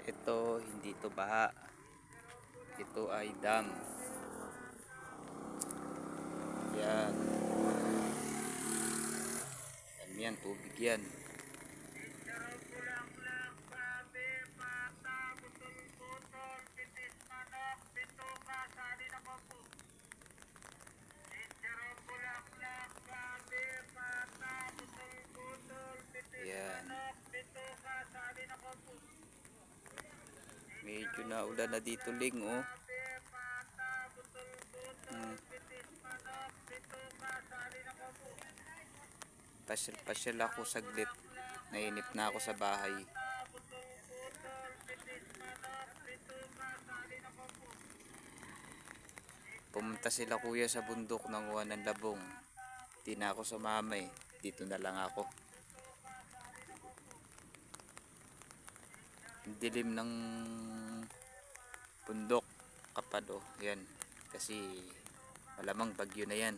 Ito hindi to baha. Ito ay dam. Yan. Yan, tubig yan. Yan. Medyo naulan na dito, Ling, oh. Pasyal ako saglit. Nainip na ako sa bahay. Pumunta sila kuya sa bundok ng ng labong. Di na ako sumama eh. Dito na lang ako. Dilim ng bundok kapado. Yan. Kasi malamang bagyo na yan.